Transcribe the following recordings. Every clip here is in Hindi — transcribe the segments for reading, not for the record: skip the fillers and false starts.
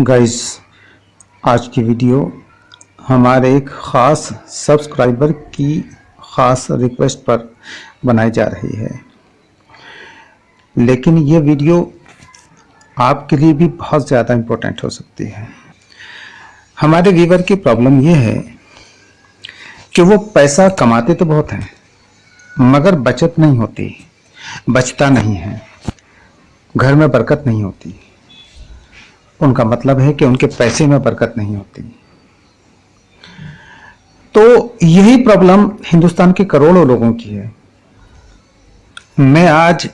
गाइस, आज की वीडियो हमारे एक ख़ास सब्सक्राइबर की ख़ास रिक्वेस्ट पर बनाई जा रही है। लेकिन ये वीडियो आपके लिए भी बहुत ज़्यादा इम्पोर्टेंट हो सकती है। हमारे व्यूअर की प्रॉब्लम ये है कि वो पैसा कमाते तो बहुत हैं मगर बचत नहीं होती, बचता नहीं है, घर में बरकत नहीं होती। उनका मतलब है कि उनके पैसे में बरकत नहीं होती। तो यही प्रॉब्लम हिंदुस्तान के करोड़ों लोगों की है। मैं आज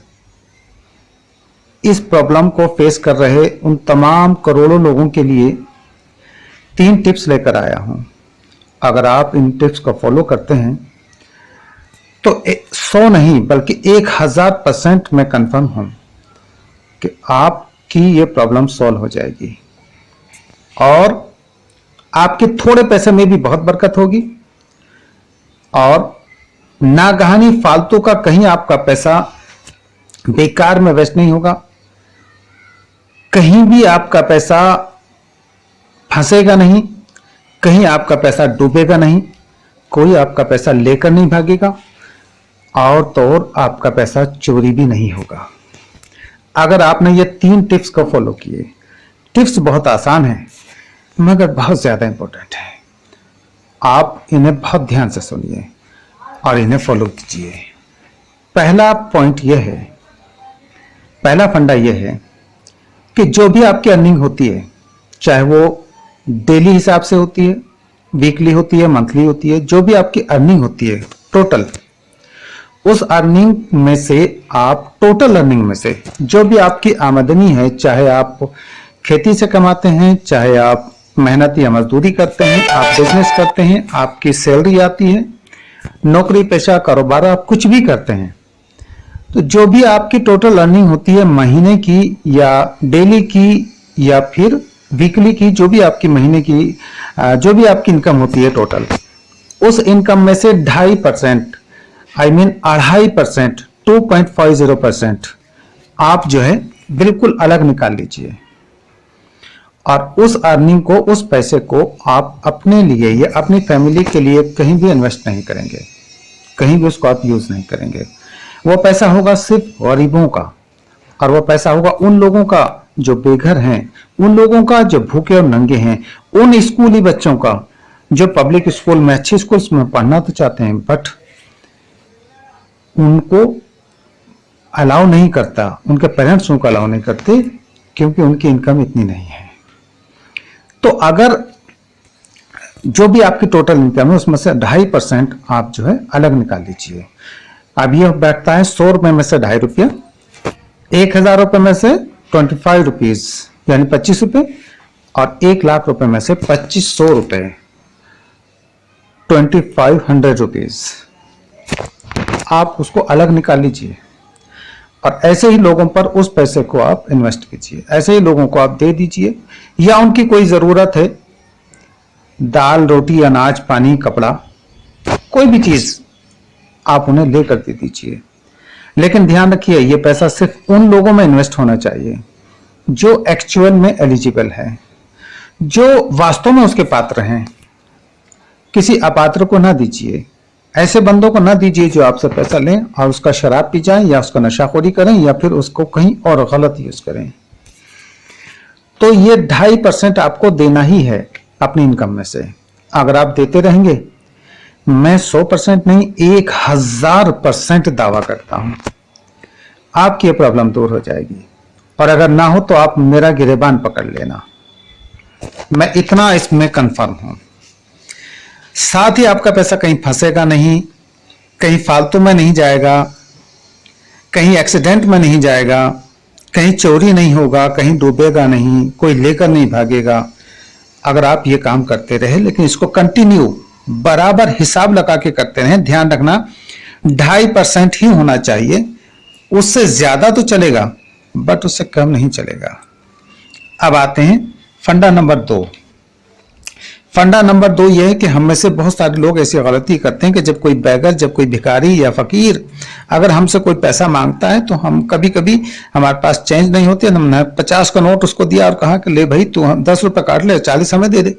इस प्रॉब्लम को फेस कर रहे उन तमाम करोड़ों लोगों के लिए 3 टिप्स लेकर आया हूं। अगर आप इन टिप्स को फॉलो करते हैं तो 100 नहीं बल्कि 1000% मैं कंफर्म हूं कि आपकी ये प्रॉब्लम सॉल्व हो जाएगी और आपके थोड़े पैसे में भी बहुत बरकत होगी और नागहानी फालतू का कहीं आपका पैसा बेकार में वेस्ट नहीं होगा, कहीं भी आपका पैसा फंसेगा नहीं, कहीं आपका पैसा डूबेगा नहीं, कोई आपका पैसा लेकर नहीं भागेगा और तो और आपका पैसा चोरी भी नहीं होगा। अगर आपने ये 3 टिप्स को फॉलो किए, टिप्स बहुत आसान है मगर बहुत ज्यादा इंपॉर्टेंट है। आप इन्हें बहुत ध्यान से सुनिए और इन्हें फॉलो कीजिए। पहला पॉइंट यह है, पहला फंडा यह है कि जो भी आपकी अर्निंग होती है, चाहे वो डेली हिसाब से होती है, वीकली होती है, मंथली होती है, जो भी आपकी अर्निंग होती है टोटल, उस अर्निंग में से आप टोटल अर्निंग में से जो भी आपकी आमदनी है, चाहे आप खेती से कमाते हैं, चाहे आप मेहनत या मजदूरी करते हैं, आप बिजनेस करते हैं, आपकी सैलरी आती है, नौकरी पेशा कारोबार आप कुछ भी करते हैं, तो जो भी आपकी टोटल अर्निंग होती है महीने की या डेली की या फिर वीकली की, जो भी आपकी महीने की जो भी आपकी इनकम होती है टोटल, उस इनकम में से 2.5% 2.50% आप जो है बिल्कुल अलग निकाल लीजिए और उस अर्निंग को, उस पैसे को आप अपने लिए या अपनी फैमिली के लिए कहीं भी इन्वेस्ट नहीं करेंगे, कहीं भी उसको आप यूज नहीं करेंगे। वो पैसा होगा सिर्फ गरीबों का और वो पैसा होगा उन लोगों का जो बेघर हैं, उन लोगों का जो भूखे और नंगे हैं, उन स्कूली बच्चों का जो पब्लिक स्कूल में, अच्छे स्कूल्स में पढ़ना तो चाहते हैं बट उनको अलाउ नहीं करता, उनके पेरेंट्स उनको अलाउ नहीं करते क्योंकि उनकी इनकम इतनी नहीं है। तो अगर जो भी आपकी टोटल इनकम है उसमें से 2.5% आप जो है अलग निकाल लीजिए। अब यह बैठता है 100 रुपए में से 2.5 रुपया, 1000 रुपए में से 25 रुपीज यानी 25 रुपए और 1 लाख रुपए में से 2500 रुपए 2500 रुपीज आप उसको अलग निकाल लीजिए और ऐसे ही लोगों पर उस पैसे को आप इन्वेस्ट कीजिए, ऐसे ही लोगों को आप दे दीजिए या उनकी कोई जरूरत है, दाल रोटी अनाज पानी कपड़ा कोई भी चीज आप उन्हें लेकर दे दीजिए। लेकिन ध्यान रखिए ये पैसा सिर्फ उन लोगों में इन्वेस्ट होना चाहिए जो एक्चुअल में एलिजिबल है, जो वास्तव में उसके पात्र हैं। किसी अपात्र को ना दीजिए, ऐसे बंदों को ना दीजिए जो आपसे पैसा लें और उसका शराब पी जाएं या उसका नशाखोरी करें या फिर उसको कहीं और गलत यूज करें। तो ये 2.5% आपको देना ही है अपनी इनकम में से। अगर आप देते रहेंगे, मैं 100% नहीं 1000% दावा करता हूं आपकी ये प्रॉब्लम दूर हो जाएगी और अगर ना हो तो आप मेरा गिरेबान पकड़ लेना, मैं इतना इसमें कंफर्म हूं। साथ ही आपका पैसा कहीं फंसेगा नहीं, कहीं फालतू में नहीं जाएगा, कहीं एक्सीडेंट में नहीं जाएगा, कहीं चोरी नहीं होगा, कहीं डूबेगा नहीं, कोई लेकर नहीं भागेगा। अगर आप ये काम करते रहे, लेकिन इसको कंटिन्यू बराबर हिसाब लगा के करते रहें। ध्यान रखना 2.5% ही होना चाहिए, उससे ज्यादा तो चलेगा बट उससे कम नहीं चलेगा। अब आते हैं फंडा नंबर 2। फंडा नंबर 2 ये है कि हम में से बहुत सारे लोग ऐसी गलती करते हैं कि जब कोई बैगर, जब कोई भिखारी या फकीर अगर हमसे कोई पैसा मांगता है तो हम कभी कभी हमारे पास चेंज नहीं होती, हमने 50 का नोट उसको दिया और कहा कि ले भाई तू 10 रुपये काट ले, 40 हमें दे दे,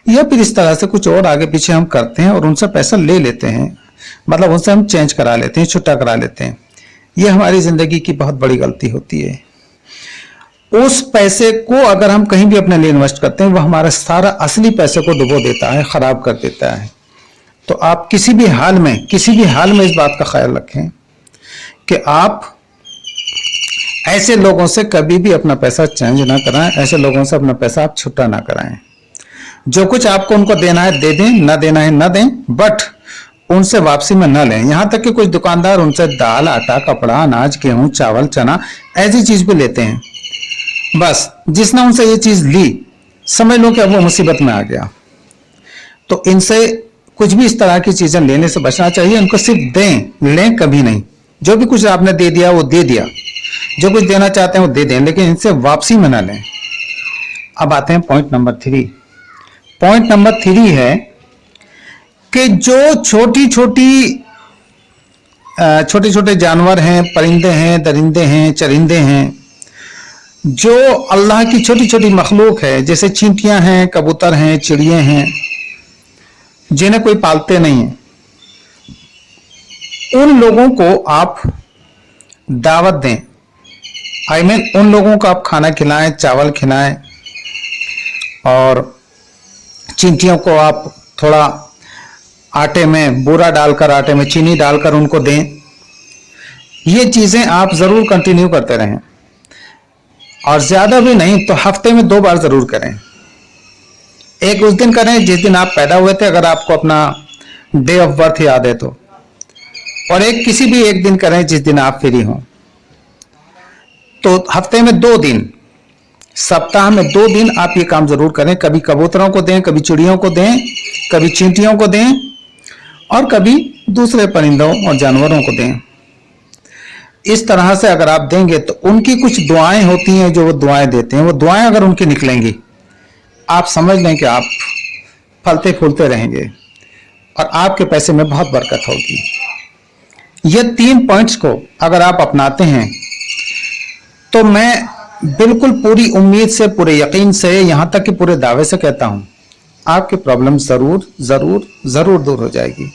या फिर इस तरह से कुछ और आगे पीछे हम करते हैं और उनसे पैसा ले लेते हैं, मतलब उनसे हम चेंज करा लेते हैं, छुट्टा करा लेते हैं। ये हमारी जिंदगी की बहुत बड़ी गलती होती है। उस पैसे को अगर हम कहीं भी अपने लिए इन्वेस्ट करते हैं, वह हमारा सारा असली पैसे को डुबो देता है, खराब कर देता है। तो आप किसी भी हाल में इस बात का ख्याल रखें कि आप ऐसे लोगों से कभी भी अपना पैसा चेंज ना कराएं, ऐसे लोगों से अपना पैसा आप छुट्टा ना कराएं। जो कुछ आपको उनको देना है दे दें, ना देना है ना दें, बट उनसे वापसी में न लें। यहां तक कि कुछ दुकानदार उनसे दाल, आटा, कपड़ा, अनाज, गेहूं, चावल, चना ऐसी चीज भी लेते हैं। बस जिसने उनसे ये चीज ली, समझ लो कि अब वो मुसीबत में आ गया। तो इनसे कुछ भी इस तरह की चीजें लेने से बचना चाहिए। उनको सिर्फ दें, लें कभी नहीं। जो भी कुछ आपने दे दिया वो दे दिया, जो कुछ देना चाहते हैं वो दे दें, लेकिन इनसे वापसी में ना लें। अब आते हैं पॉइंट नंबर 3। पॉइंट नंबर 3 है कि जो छोटे छोटे जानवर हैं, परिंदे हैं, दरिंदे हैं, चरिंदे हैं, जो अल्लाह की छोटी छोटी मखलूक है, जैसे चींटियां हैं, कबूतर हैं, चिड़िए हैं, जिन्हें कोई पालते नहीं है, उन लोगों को आप दावत दें। उन लोगों को आप खाना खिलाएं, चावल खिलाएं, और चींटियों को आप थोड़ा आटे में बूरा डालकर, आटे में चीनी डालकर उनको दें। ये चीजें आप जरूर कंटिन्यू करते रहें, और ज्यादा भी नहीं तो हफ्ते में 2 बार जरूर करें। एक उस दिन करें जिस दिन आप पैदा हुए थे, अगर आपको अपना डे ऑफ बर्थ याद है तो, और एक किसी भी एक दिन करें जिस दिन आप फ्री हों। तो हफ्ते में 2 दिन, सप्ताह में 2 दिन आप ये काम जरूर करें। कभी कबूतरों को दें, कभी चिड़ियों को दें, कभी चींटियों को दें, और कभी दूसरे परिंदों और जानवरों को दें। इस तरह से अगर आप देंगे तो उनकी कुछ दुआएं होती हैं जो वो दुआएं देते हैं, वो दुआएं अगर उनकी निकलेंगी, आप समझ लें कि आप फलते फूलते रहेंगे और आपके पैसे में बहुत बरकत होगी। ये 3 पॉइंट्स को अगर आप अपनाते हैं तो मैं बिल्कुल पूरी उम्मीद से, पूरे यकीन से, यहां तक कि पूरे दावे से कहता हूं, आपकी प्रॉब्लम जरूर जरूर जरूर दूर हो जाएगी।